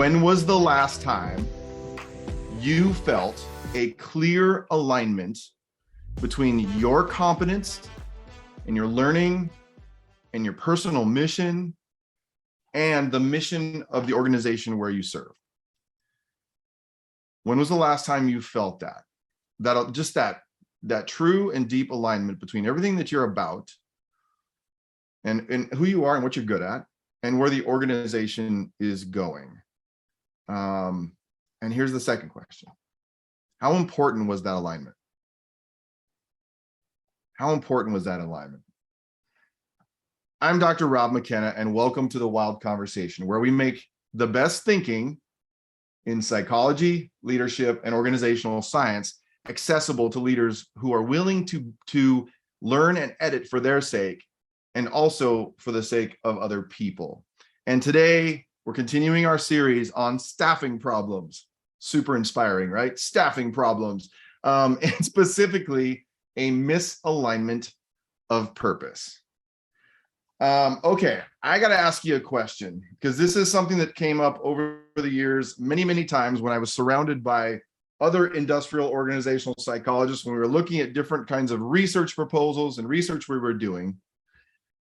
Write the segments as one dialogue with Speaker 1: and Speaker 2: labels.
Speaker 1: When was the last time you felt a clear alignment between your competence and your learning and your personal mission and the mission of the organization where you serve? When was the last time you felt that? That true and deep alignment between everything that you're about and who you are and what you're good at and where the organization is going. And here's the second question. How important was that alignment? How important was that alignment? I'm Dr. Rob McKenna, and welcome to the Wild Conversation, where we make the best thinking in psychology, leadership, and organizational science accessible to leaders who are willing to learn and edit for their sake, and also for the sake of other people. And today, we're continuing our series on staffing problems. Super inspiring, right? Staffing problems, and specifically a misalignment of purpose. Okay, I got to ask you a question, because this is something that came up over the years many times when I was surrounded by other industrial organizational psychologists when we were looking at different kinds of research proposals and research we were doing.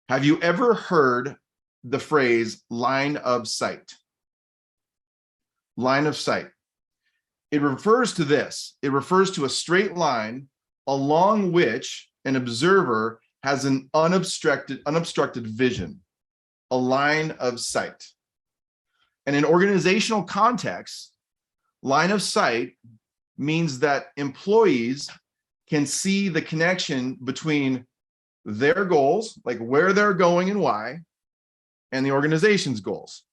Speaker 1: Have you ever heard the phrase line of sight? Line of sight. It refers to this. It refers to a straight line along which an observer has an unobstructed vision, a line of sight. And in organizational context, line of sight means that employees can see the connection between their goals, like where they're going and why, and the organization's goals.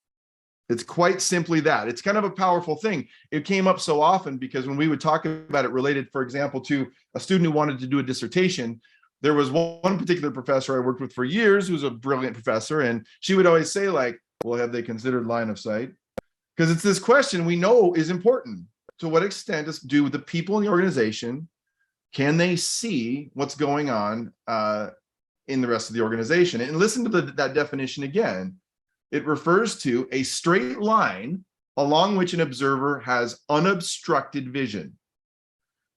Speaker 1: It's quite simply that. It's kind of a powerful thing. It came up so often because when we would talk about it related, for example, to a student who wanted to do a dissertation, there was one particular professor I worked with for years who's a brilliant professor, and she would always say, like, well, have they considered line of sight? Because it's this question we know is important. To what extent do the people in the organization, can they see what's going on in the rest of the organization? And listen to that definition again. It refers to a straight line along which an observer has unobstructed vision.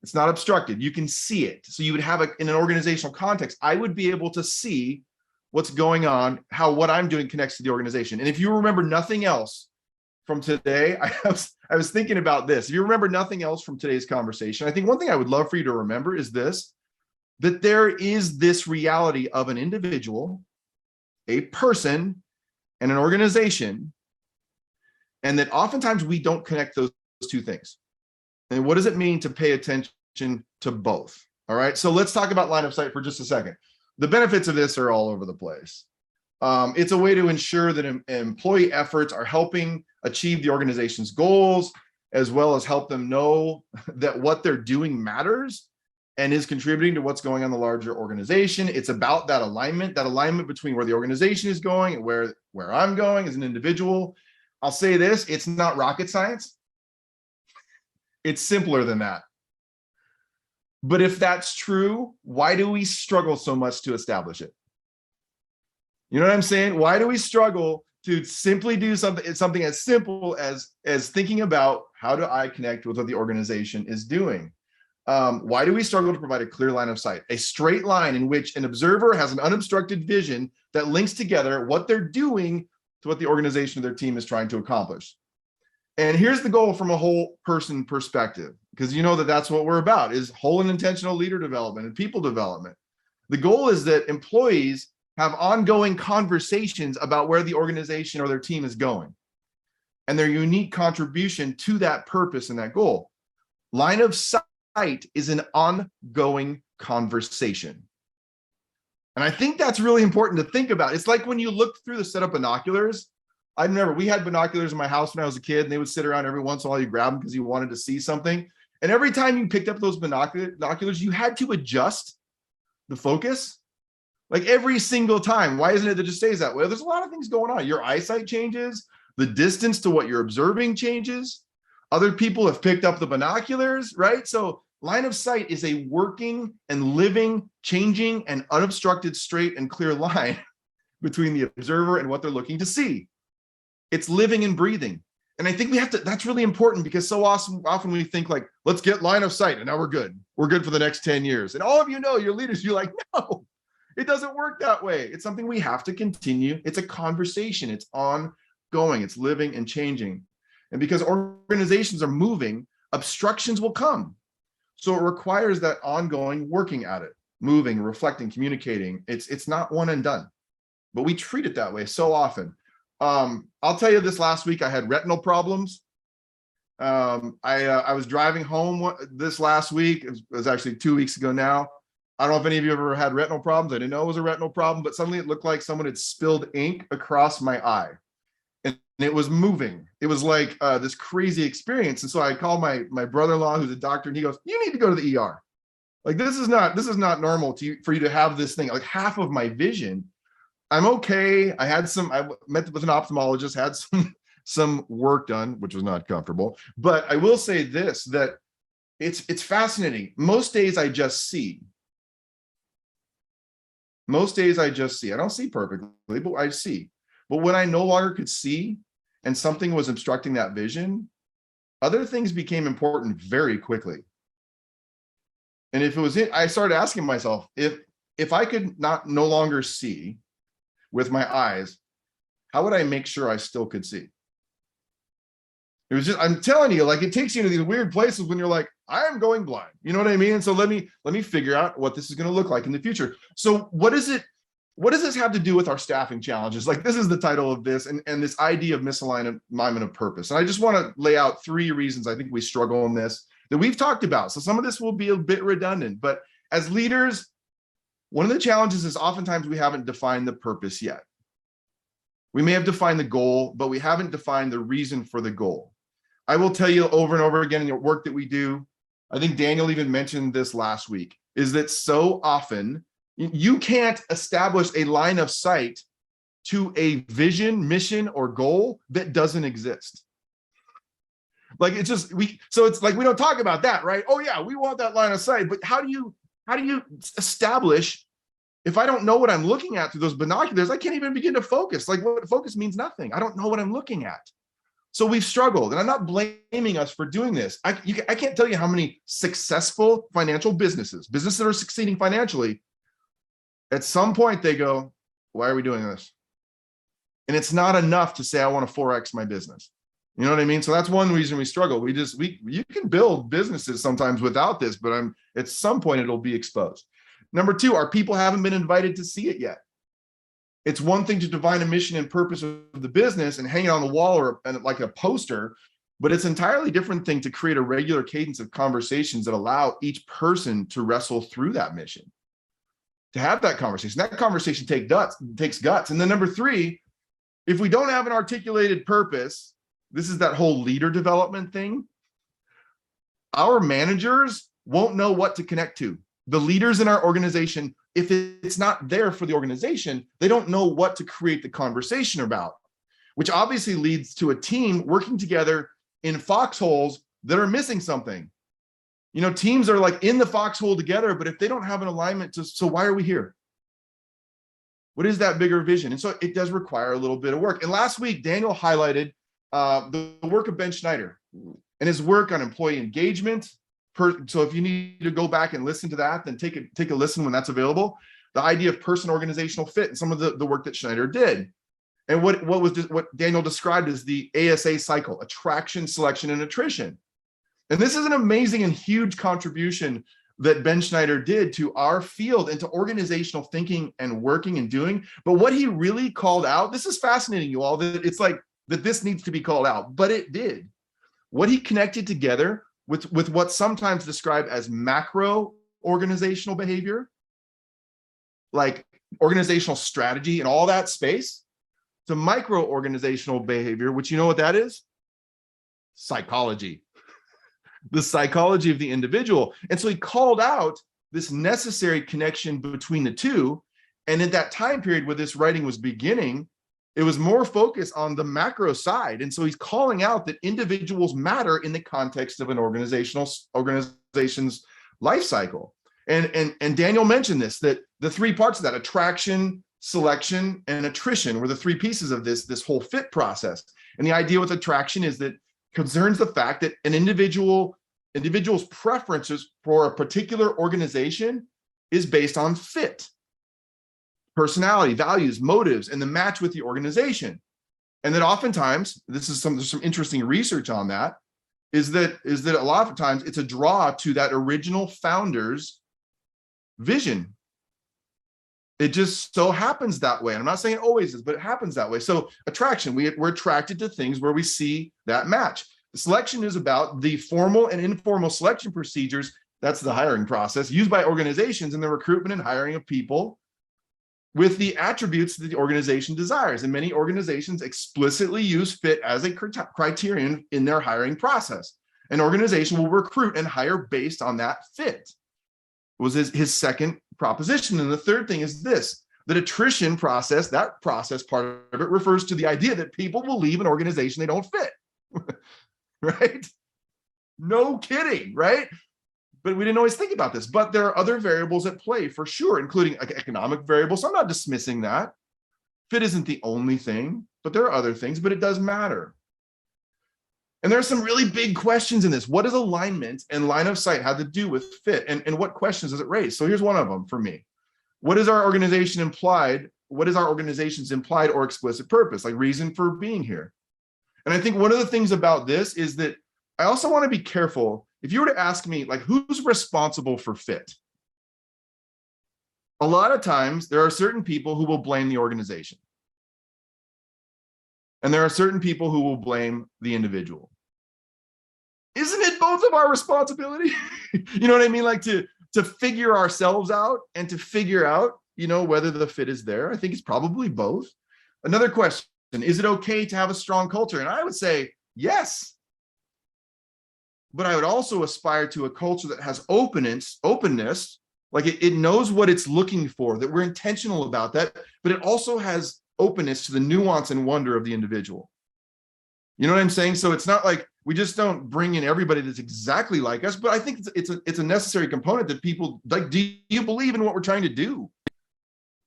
Speaker 1: It's not obstructed. You can see it. So you would have in an organizational context, I would be able to see what's going on, how what I'm doing connects to the organization. And if you remember nothing else from today, I was thinking about this. If you remember nothing else from today's conversation, I think one thing I would love for you to remember is this, that there is this reality of an individual, a person, and an organization, and that oftentimes we don't connect those two things. And what does it mean to pay attention to both? All right, so let's talk about line of sight for just a second. The benefits of this are all over the place. It's a way to ensure that employee efforts are helping achieve the organization's goals, as well as help them know that what they're doing matters and is contributing to what's going on in the larger organization. It's about that alignment between where the organization is going and where I'm going as an individual. I'll say this, it's not rocket science. It's simpler than that. But if that's true, why do we struggle so much to establish it? You know what I'm saying? Why do we struggle to simply do something as simple as thinking about how do I connect with what the organization is doing? Why do we struggle to provide a clear line of sight? A straight line in which an observer has an unobstructed vision that links together what they're doing to what the organization of their team is trying to accomplish. And here's the goal from a whole person perspective, because you know that that's what we're about, is whole and intentional leader development and people development. The goal is that employees have ongoing conversations about where the organization or their team is going and their unique contribution to that purpose and that goal. Line of sight is an ongoing conversation. And I think that's really important to think about. It's like when you look through the set of binoculars. I remember we had binoculars in my house when I was a kid, and they would sit around every once in a while. You grab them because you wanted to see something. And every time you picked up those binoculars, you had to adjust the focus. Like every single time. Why isn't it that it just stays that way? There's a lot of things going on. Your eyesight changes. The distance to what you're observing changes. Other people have picked up the binoculars, right? So line of sight is a working and living, changing, and unobstructed, straight and clear line between the observer and what they're looking to see. It's living and breathing. And I think we have to, that's really important, because so often we think like, let's get line of sight and now we're good. We're good for the next 10 years. And all of you know, your leaders, you're like, no, it doesn't work that way. It's something we have to continue. It's a conversation. It's ongoing. It's living and changing. And because organizations are moving, obstructions will come. So it requires that ongoing working at it, moving, reflecting, communicating. It's not one and done, but we treat it that way so often. I'll tell you, this last week I had retinal problems. I was driving home this last week. It was actually 2 weeks ago now. I don't know if any of you ever had retinal problems. I didn't know it was a retinal problem, but suddenly it looked like someone had spilled ink across my eye, and it was moving. It was like this crazy experience. And so I called my brother-in-law, who's a doctor, and he goes, "You need to go to the ER. Like, this is not normal for you to have this thing. Like, half of my vision." I'm okay. I met with an ophthalmologist, had some work done, which was not comfortable. But I will say this, that it's fascinating. Most days I just see. Most days I just see. I don't see perfectly, but I see. But when I no longer could see and something was obstructing that vision, other things became important very quickly. And if it was I started asking myself, if I could no longer see with my eyes, how would I make sure I still could see? It was just, I'm telling you, like, it takes you to these weird places when you're like, I am going blind. You know what I mean? And so let me figure out what this is going to look like in the future. So what does this have to do with our staffing challenges? Like, this is the title of this, and this idea of misalignment of purpose. And I just want to lay out 3 reasons I think we struggle in this that we've talked about. So some of this will be a bit redundant, but as leaders, one of the challenges is oftentimes we haven't defined the purpose yet. We may have defined the goal, but we haven't defined the reason for the goal. I will tell you over and over again in the work that we do, I think Daniel even mentioned this last week, is that so often you can't establish a line of sight to a vision, mission, or goal that doesn't exist. Like, it's just, so it's like, we don't talk about that, right? Oh yeah, we want that line of sight, but how do you establish, if I don't know what I'm looking at through those binoculars, I can't even begin to focus. Like, what focus means nothing. I don't know what I'm looking at. So we've struggled, and I'm not blaming us for doing this. I can't tell you how many successful financial businesses that are succeeding financially, at some point they go, why are we doing this? And it's not enough to say, I want to 4X my business. You know what I mean? So that's one reason we struggle. You can build businesses sometimes without this, but at some point it'll be exposed. Number 2, our people haven't been invited to see it yet. It's one thing to define a mission and purpose of the business and hang it on the wall or like a poster, but it's an entirely different thing to create a regular cadence of conversations that allow each person to wrestle through that mission, to have that conversation. That conversation takes guts. And then number 3, if we don't have an articulated purpose, this is that whole leader development thing, our managers won't know what to connect to. The leaders in our organization, if it's not there for the organization, they don't know what to create the conversation about, which obviously leads to a team working together in foxholes that are missing something. You know, teams are like in the foxhole together, but if they don't have an alignment so why are we here? What is that bigger vision? And so it does require a little bit of work. And last week, Daniel highlighted the work of Ben Schneider and his work on employee engagement. So if you need to go back and listen to that, then take a listen when that's available. The idea of person-organizational fit and some of the work that Schneider did. And what Daniel described as the ASA cycle, attraction, selection, and attrition. And this is an amazing and huge contribution that Ben Schneider did to our field and to organizational thinking and working and doing. But what he really called out, this is fascinating, you all, that it's like that this needs to be called out, but it did. What he connected together with what's sometimes described as macro organizational behavior, like organizational strategy and all that space, to micro organizational behavior, which you know what that is? Psychology. The psychology of the individual. And so he called out this necessary connection between the two. And at that time period where this writing was beginning, it was more focused on the macro side. And so he's calling out that individuals matter in the context of an organization's life cycle. And Daniel mentioned this, that the 3 parts of that, attraction, selection, and attrition were the three pieces of this whole fit process. And the idea with attraction is that concerns the fact that an individual's preferences for a particular organization is based on fit, personality, values, motives, and the match with the organization. And that oftentimes, there's some interesting research on that, is that a lot of times it's a draw to that original founder's vision. It just so happens that way. And I'm not saying it always is, but it happens that way. So attraction, we're attracted to things where we see that match. The selection is about the formal and informal selection procedures. That's the hiring process used by organizations in the recruitment and hiring of people with the attributes that the organization desires. And many organizations explicitly use fit as a criterion in their hiring process. An organization will recruit and hire based on that fit. Was his second proposition. And the third thing is this: that attrition process, that process part of it, refers to the idea that people will leave an organization they don't fit. Right? No kidding, right? But we didn't always think about this. But there are other variables at play for sure, including economic variables. So I'm not dismissing that. Fit isn't the only thing, but there are other things, but it does matter. And there are some really big questions in this. What does alignment and line of sight have to do with fit? And what questions does it raise? So here's one of them for me. What is our organization implied? What is our organization's implied or explicit purpose, like reason for being here? And I think one of the things about this is that I also want to be careful. If you were to ask me, like, who's responsible for fit? A lot of times there are certain people who will blame the organization. And there are certain people who will blame the individual. Isn't it both of our responsibility? You know what I mean? Like to figure ourselves out and to figure out, whether the fit is there. I think it's probably both. Another question, is it okay to have a strong culture? And I would say, yes. But I would also aspire to a culture that has openness, like it knows what it's looking for, that we're intentional about that, but it also has openness to the nuance and wonder of the individual. You know what I'm saying? So it's not like we just don't bring in everybody that's exactly like us, but I think it's a necessary component that people like, do you believe in what we're trying to do?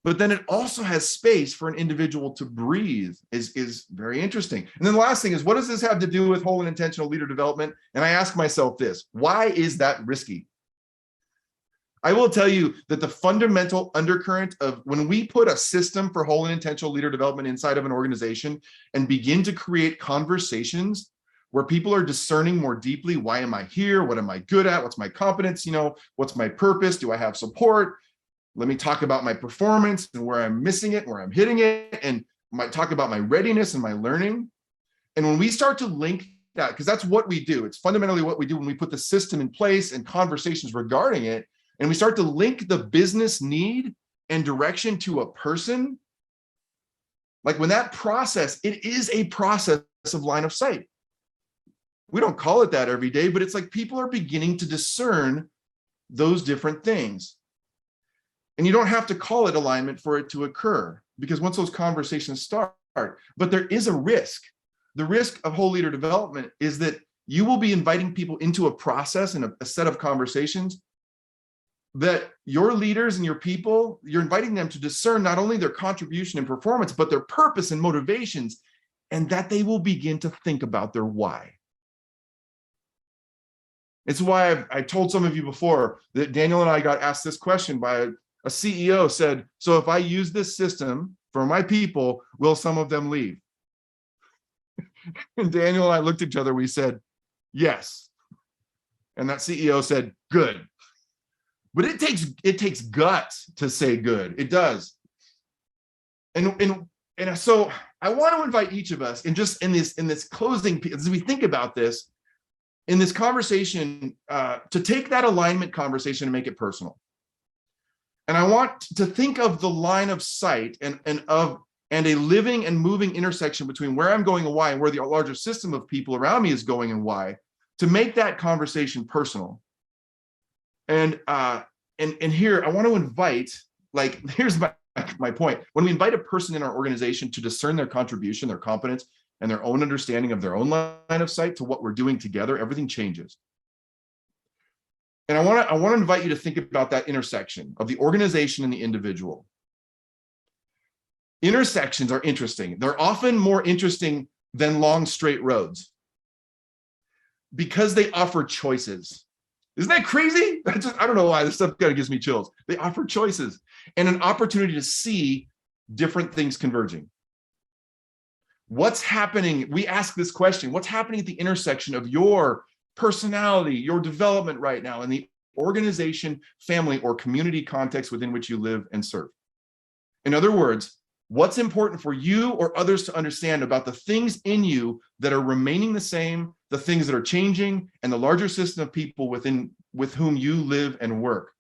Speaker 1: But then it also has space for an individual to breathe is very interesting. And then the last thing is, what does this have to do with whole and intentional leader development? And I ask myself this: why is that risky? I will tell you that the fundamental undercurrent of when we put a system for whole and intentional leader development inside of an organization and begin to create conversations where people are discerning more deeply, why am I here? What am I good at? What's my competence? What's my purpose? Do I have support? Let me talk about my performance and where I'm missing it, where I'm hitting it, and might talk about my readiness and my learning. And when we start to link that, because that's what we do, it's fundamentally what we do when we put the system in place and conversations regarding it, and we start to link the business need and direction to a person, like when that process, it is a process of line of sight. We don't call it that every day, but it's like people are beginning to discern those different things. And you don't have to call it alignment for it to occur, because once those conversations start, but there is a risk. The risk of whole leader development is that you will be inviting people into a process and a set of conversations that your leaders and your people, you're inviting them to discern not only their contribution and performance, but their purpose and motivations, and that they will begin to think about their why. It's why I told some of you before that Daniel and I got asked this question by a CEO said, so if I use this system for my people, will some of them leave? And Daniel and I looked at each other, we said, yes. And that CEO said, good. But it takes guts to say good. It does. And so I want to invite each of us, and just in this closing, as we think about this, in this conversation, to take that alignment conversation and make it personal. And I want to think of the line of sight and a living and moving intersection between where I'm going and why, and where the larger system of people around me is going and why, to make that conversation personal. And here I want to invite, like, here's my point. When we invite a person in our organization to discern their contribution, their competence, and their own understanding of their own line of sight to what we're doing together, everything changes. And I want to invite you to think about that intersection of the organization and the individual. Intersections are interesting. They're often more interesting than long straight roads because they offer choices. Isn't that crazy? I don't know why this stuff kind of gives me chills. They offer choices and an opportunity to see different things converging. What's happening? We ask this question, what's happening at the intersection of your personality, your development right now, and the organization, family, or community context within which you live and serve? In other words, what's important for you or others to understand about the things in you that are remaining the same, the things that are changing, and the larger system of people with whom you live and work?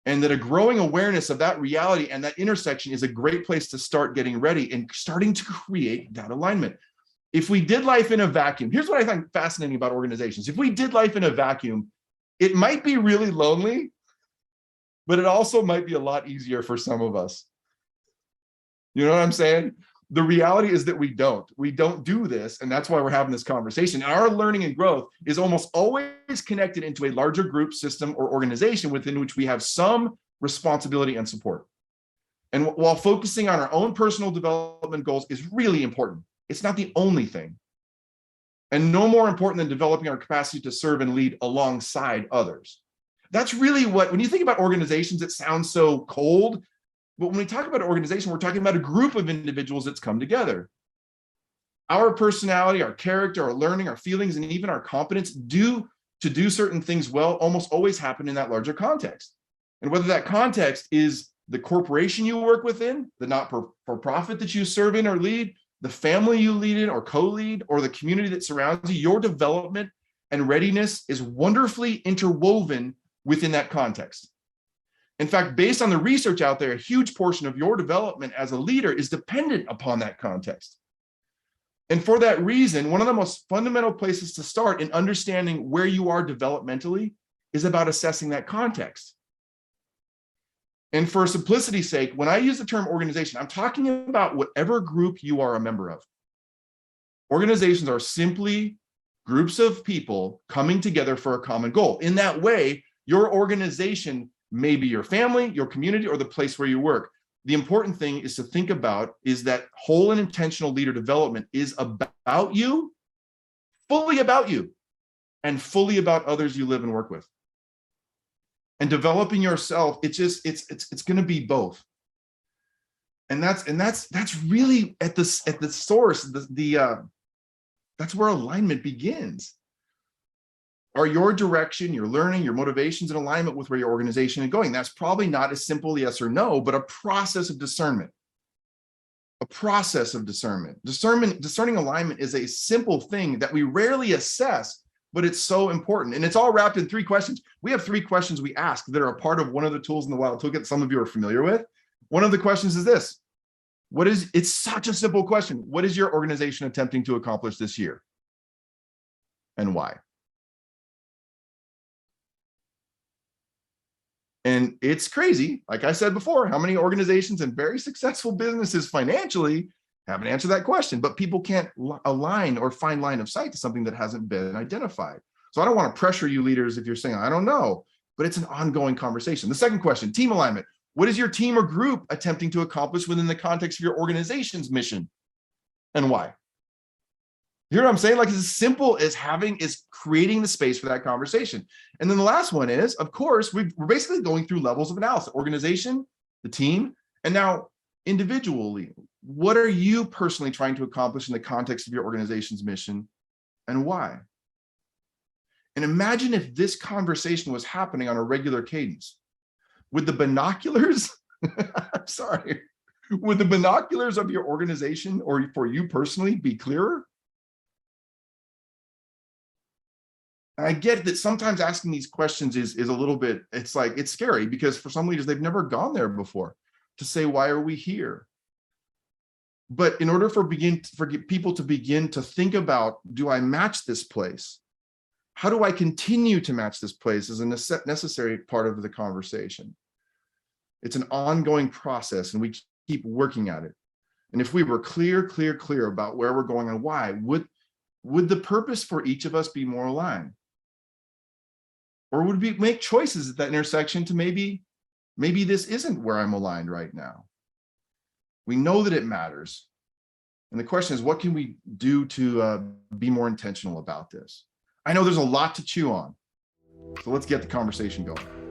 Speaker 1: And that a growing awareness of that reality and that intersection is a great place to start getting ready and starting to create that alignment. If we did life in a vacuum, here's what I find fascinating about organizations. If we did life in a vacuum, it might be really lonely, but it also might be a lot easier for some of us. You know what I'm saying? The reality is that we don't do this. And that's why we're having this conversation. And our learning and growth is almost always connected into a larger group, system, or organization within which we have some responsibility and support. And while focusing on our own personal development goals is really important, it's not the only thing. And no more important than developing our capacity to serve and lead alongside others. That's really what, when you think about organizations, it sounds so cold. But when we talk about an organization, we're talking about a group of individuals that's come together. Our personality, our character, our learning, our feelings, and even our competence to do certain things well almost always happen in that larger context. And whether that context is the corporation you work within, the not-for-profit that you serve in or lead, the family you lead in or co-lead, or the community that surrounds you, your development and readiness is wonderfully interwoven within that context. In fact, based on the research out there, a huge portion of your development as a leader is dependent upon that context. And for that reason, one of the most fundamental places to start in understanding where you are developmentally is about assessing that context. And for simplicity's sake, when I use the term organization, I'm talking about whatever group you are a member of. Organizations are simply groups of people coming together for a common goal. In that way, your organization may be your family, your community, or the place where you work. The important thing is to think about is that whole and intentional leader development is about you, and fully about others you live and work with. And developing yourself, it's going to be both. And that's really at the source. That's where alignment begins. Are your direction, your learning, your motivations in alignment with where your organization is going? That's probably not a simple yes or no, but a process of discernment. A process of discernment. Discerning alignment is a simple thing that we rarely assess, but it's so important. And it's all wrapped in 3 questions. We have 3 questions we ask that are a part of one of the tools in the Wild Toolkit some of you are familiar with. One of the questions is this. It's such a simple question. What is your organization attempting to accomplish this year? And why? And it's crazy, like I said before, how many organizations and very successful businesses financially haven't answered that question, but people can't align or find line of sight to something that hasn't been identified. So I don't want to pressure you leaders if you're saying, I don't know, but it's an ongoing conversation. The second question, team alignment. What is your team or group attempting to accomplish within the context of your organization's mission and why? You hear what I'm saying? Like, as simple as creating the space for that conversation. And then the last one is, of course, we're basically going through levels of analysis: organization, the team, and now individually. What are you personally trying to accomplish in the context of your organization's mission and why? And imagine if this conversation was happening on a regular cadence. Would the binoculars, I'm sorry, would the binoculars of your organization or for you personally be clearer? I get that sometimes asking these questions is a little bit, it's scary because for some leaders, they've never gone there before to say, why are we here? But in order for people to begin to think about, do I match this place? How do I continue to match this place is a necessary part of the conversation. It's an ongoing process and we keep working at it. And if we were clear about where we're going and why, would the purpose for each of us be more aligned? Or would we make choices at that intersection to maybe this isn't where I'm aligned right now? We know that it matters. And the question is, what can we do to be more intentional about this? I know there's a lot to chew on. So let's get the conversation going.